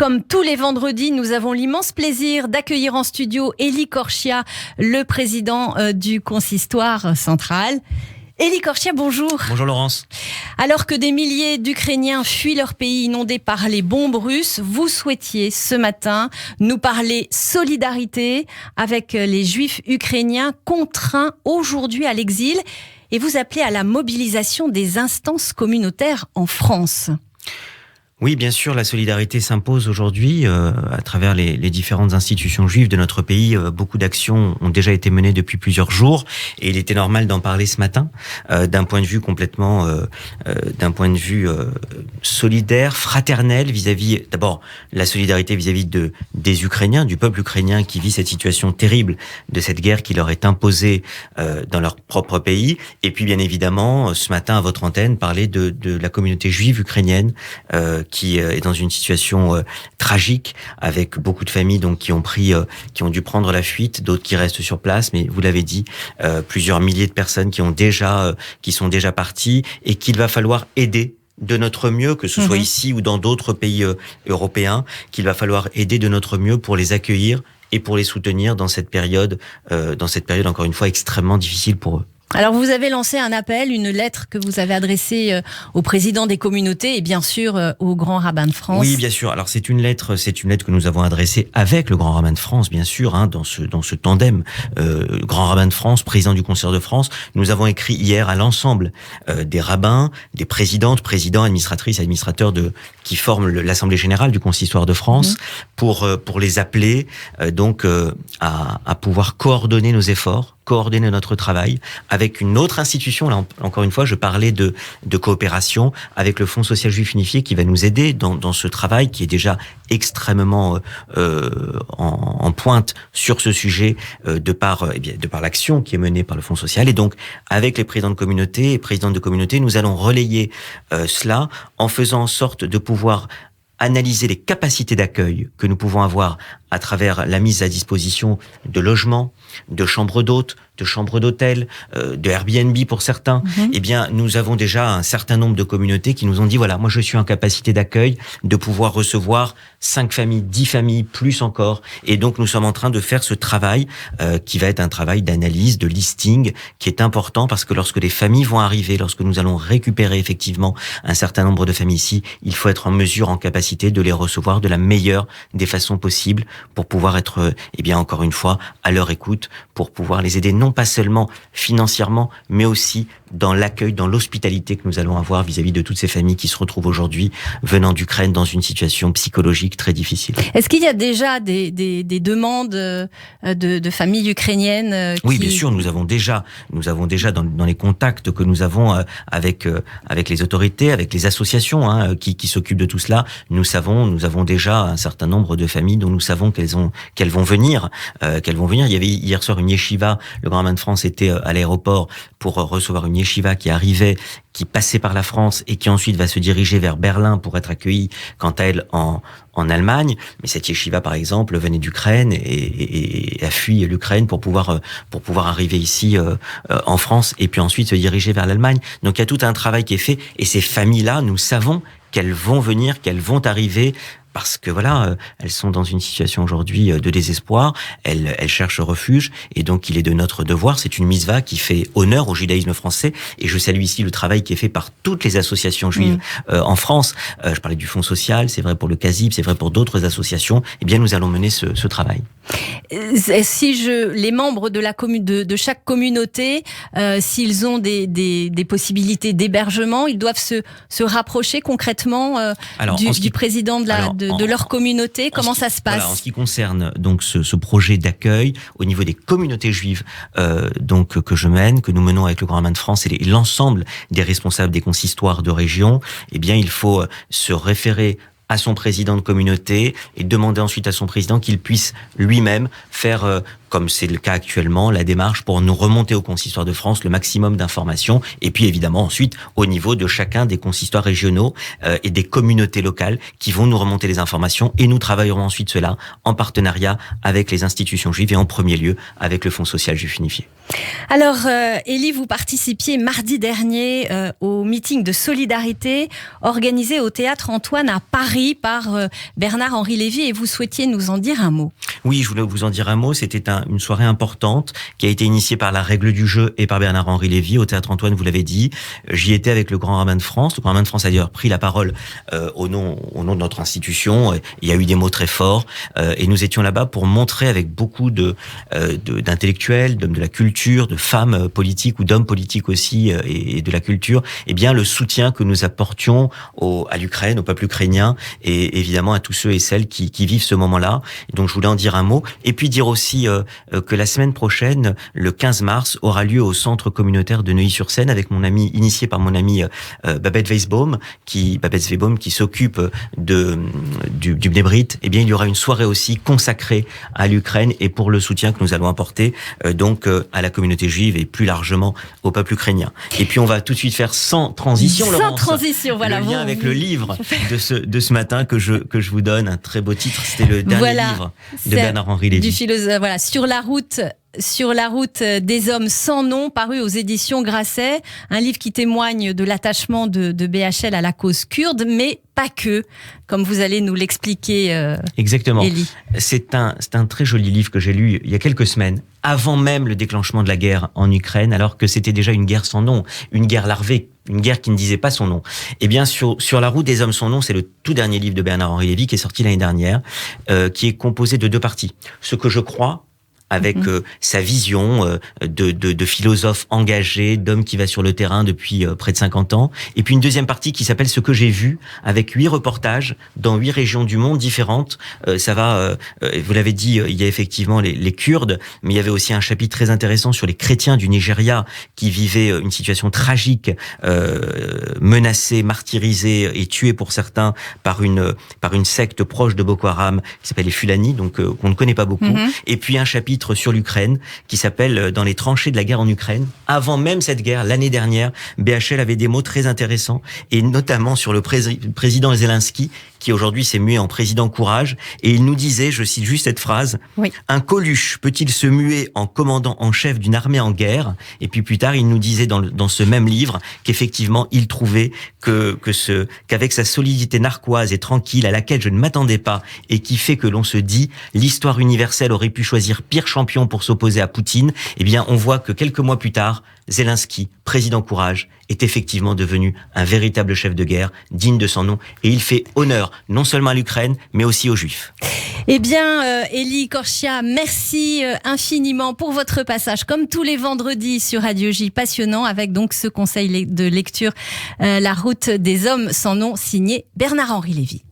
comme tous les vendredis, nous avons l'immense plaisir d'accueillir en studio Elie Korchia, le président du consistoire central. Elie Korchia, bonjour. Bonjour Laurence. Alors que des milliers d'Ukrainiens fuient leur pays inondé par les bombes russes, vous souhaitiez ce matin nous parler solidarité avec les Juifs ukrainiens contraints aujourd'hui à l'exil et vous appelez à la mobilisation des instances communautaires en France. Oui, bien sûr, la solidarité s'impose aujourd'hui à travers les différentes institutions juives de notre pays. Beaucoup d'actions ont déjà été menées depuis plusieurs jours et il était normal d'en parler ce matin d'un point de vue complètement, solidaire, fraternel vis-à-vis, d'abord, la solidarité vis-à-vis des Ukrainiens, du peuple ukrainien qui vit cette situation terrible de cette guerre qui leur est imposée dans leur propre pays. Et puis, bien évidemment, ce matin, à votre antenne, parler de la communauté juive ukrainienne qui est dans une situation tragique, avec beaucoup de familles donc qui ont dû prendre la fuite, d'autres qui restent sur place, mais vous l'avez dit, plusieurs milliers de personnes qui sont déjà parties et qu'il va falloir aider de notre mieux, que ce soit ici ou dans d'autres pays européens, qu'il va falloir aider de notre mieux pour les accueillir et pour les soutenir dans cette période encore une fois extrêmement difficile pour eux. Alors vous avez lancé un appel, une lettre que vous avez adressée au président des communautés et bien sûr au grand rabbin de France. Oui, bien sûr. Alors c'est une lettre que nous avons adressée avec le grand rabbin de France, bien sûr, dans ce tandem grand rabbin de France, président du Concert de France. Nous avons écrit hier à l'ensemble des rabbins, des présidents, administratrices, administrateurs qui forment l'Assemblée générale du Consistoire de France pour les appeler à pouvoir coordonner nos efforts, coordonner notre travail avec une autre institution. Là, encore une fois, je parlais de coopération avec le Fonds social juif unifié qui va nous aider dans ce travail qui est déjà extrêmement en pointe sur ce sujet de par l'action qui est menée par le Fonds social. Et donc, avec les présidents de communauté et présidentes de communauté, nous allons relayer cela en faisant en sorte de pouvoir analyser les capacités d'accueil que nous pouvons avoir à travers la mise à disposition de logements, de chambres d'hôtes, de chambres d'hôtel, de Airbnb pour certains. Eh bien, nous avons déjà un certain nombre de communautés qui nous ont dit, voilà, moi je suis en capacité d'accueil de pouvoir recevoir 5 familles, 10 familles, plus encore. Et donc, nous sommes en train de faire ce travail qui va être un travail d'analyse, de listing, qui est important parce que lorsque les familles vont arriver, lorsque nous allons récupérer effectivement un certain nombre de familles ici, il faut être en mesure, en capacité de les recevoir de la meilleure des façons possibles pour pouvoir être, encore une fois, à leur écoute, pour pouvoir les aider, non pas seulement financièrement, mais aussi dans l'accueil, dans l'hospitalité que nous allons avoir vis-à-vis de toutes ces familles qui se retrouvent aujourd'hui venant d'Ukraine dans une situation psychologique très difficile. Est-ce qu'il y a déjà des demandes de familles ukrainiennes Oui, bien sûr, nous avons déjà dans les contacts que nous avons avec les autorités, avec les associations qui s'occupent de tout cela, nous avons déjà un certain nombre de familles dont nous savons qu'elles vont venir. Il y avait hier soir une yeshiva, le Grand Rabbin de France était à l'aéroport pour recevoir une yeshiva qui arrivait, qui passait par la France et qui ensuite va se diriger vers Berlin pour être accueillie quant à elle en Allemagne. Mais cette yeshiva, par exemple, venait d'Ukraine et a fui l'Ukraine pour pouvoir arriver ici en France et puis ensuite se diriger vers l'Allemagne. Donc il y a tout un travail qui est fait et ces familles-là, nous savons qu'elles vont venir, qu'elles vont arriver parce que voilà, elles sont dans une situation aujourd'hui de désespoir, elles cherchent refuge, et donc il est de notre devoir, c'est une mitzvah qui fait honneur au judaïsme français, et je salue ici le travail qui est fait par toutes les associations juives en France. Je parlais du Fonds social, c'est vrai pour le CASIB, c'est vrai pour d'autres associations, eh bien nous allons mener ce travail. Si les membres de chaque communauté, s'ils ont des possibilités d'hébergement, ils doivent se rapprocher concrètement du président de leur communauté. Comment ça se passe? En ce qui concerne donc ce projet d'accueil au niveau des communautés juives que je mène, que nous menons avec le Grand Rabbin de France et l'ensemble des responsables des consistoires de région, eh bien il faut se référer à son président de communauté et demander ensuite à son président qu'il puisse lui-même faire comme c'est le cas actuellement, la démarche pour nous remonter au Consistoire de France le maximum d'informations, et puis évidemment ensuite au niveau de chacun des consistoires régionaux et des communautés locales qui vont nous remonter les informations, et nous travaillerons ensuite cela en partenariat avec les institutions juives et en premier lieu avec le Fonds social juif unifié. Alors, Élie, vous participiez mardi dernier au meeting de solidarité organisé au Théâtre Antoine à Paris par Bernard-Henri Lévy, et vous souhaitiez nous en dire un mot. Oui, je voulais vous en dire un mot. C'était une soirée importante qui a été initiée par la Règle du Jeu et par Bernard-Henri Lévy au Théâtre Antoine, vous l'avez dit. J'y étais avec le Grand Rabbin de France. Le Grand Rabbin de France a d'ailleurs pris la parole au nom de notre institution. Il y a eu des mots très forts et nous étions là-bas pour montrer avec beaucoup d'intellectuels, d'hommes de la culture, de femmes politiques ou d'hommes politiques aussi et de la culture, eh bien le soutien que nous apportions à l'Ukraine, au peuple ukrainien et évidemment à tous ceux et celles qui vivent ce moment-là. Et donc je voulais en dire un mot et puis dire aussi que la semaine prochaine, le 15 mars, aura lieu au centre communautaire de Neuilly-sur-Seine avec mon ami, initié par mon ami Babette Weisbaum qui s'occupe du Bnei Brit. Eh bien il y aura une soirée aussi consacrée à l'Ukraine et pour le soutien que nous allons apporter donc à la communauté juive et plus largement au peuple ukrainien. Et puis on va tout de suite faire sans transition, Laurence, voilà, le lien avec le livre de ce matin que je vous donne, un très beau titre, c'était le dernier livre de Bernard-Henri Lévy. Du philosophe, voilà, sur la route des hommes sans nom, paru aux éditions Grasset, un livre qui témoigne de l'attachement de BHL à la cause kurde, mais pas que, comme vous allez nous l'expliquer. Exactement. Élie. C'est un très joli livre que j'ai lu il y a quelques semaines, avant même le déclenchement de la guerre en Ukraine, alors que c'était déjà une guerre sans nom, une guerre larvée, une guerre qui ne disait pas son nom. Eh bien, sur la route des hommes sans nom, c'est le tout dernier livre de Bernard-Henri Lévy qui est sorti l'année dernière, qui est composé de 2 parties. Ce que je crois, avec sa vision de philosophe engagé, d'homme qui va sur le terrain depuis près de 50 ans. Et puis une deuxième partie qui s'appelle Ce que j'ai vu, avec 8 reportages dans 8 régions du monde différentes. Ça va, vous l'avez dit, il y a effectivement les Kurdes, mais il y avait aussi un chapitre très intéressant sur les chrétiens du Nigeria qui vivaient une situation tragique, menacés, martyrisés et tués pour certains par une secte proche de Boko Haram qui s'appelle les Fulani, donc qu'on ne connaît pas beaucoup. Et puis un chapitre sur l'Ukraine qui s'appelle Dans les tranchées de la guerre en Ukraine. Avant même cette guerre, l'année dernière, BHL avait des mots très intéressants et notamment sur le président Zelensky qui aujourd'hui s'est mué en président Courage, et il nous disait, je cite juste cette phrase, oui. Un Coluche peut-il se muer en commandant en chef d'une armée en guerre? Et puis plus tard, il nous disait dans ce même livre qu'effectivement, il trouvait qu'avec sa solidité narquoise et tranquille à laquelle je ne m'attendais pas et qui fait que l'on se dit l'histoire universelle aurait pu choisir pire champion pour s'opposer à Poutine, eh bien on voit que quelques mois plus tard, Zelensky, président Courage, est effectivement devenu un véritable chef de guerre, digne de son nom, et il fait honneur non seulement à l'Ukraine, mais aussi aux Juifs. Eh bien, Élie Korchia, merci infiniment pour votre passage, comme tous les vendredis sur Radio J, passionnant, avec donc ce conseil de lecture, La route des hommes sans nom, signé Bernard-Henri Lévy.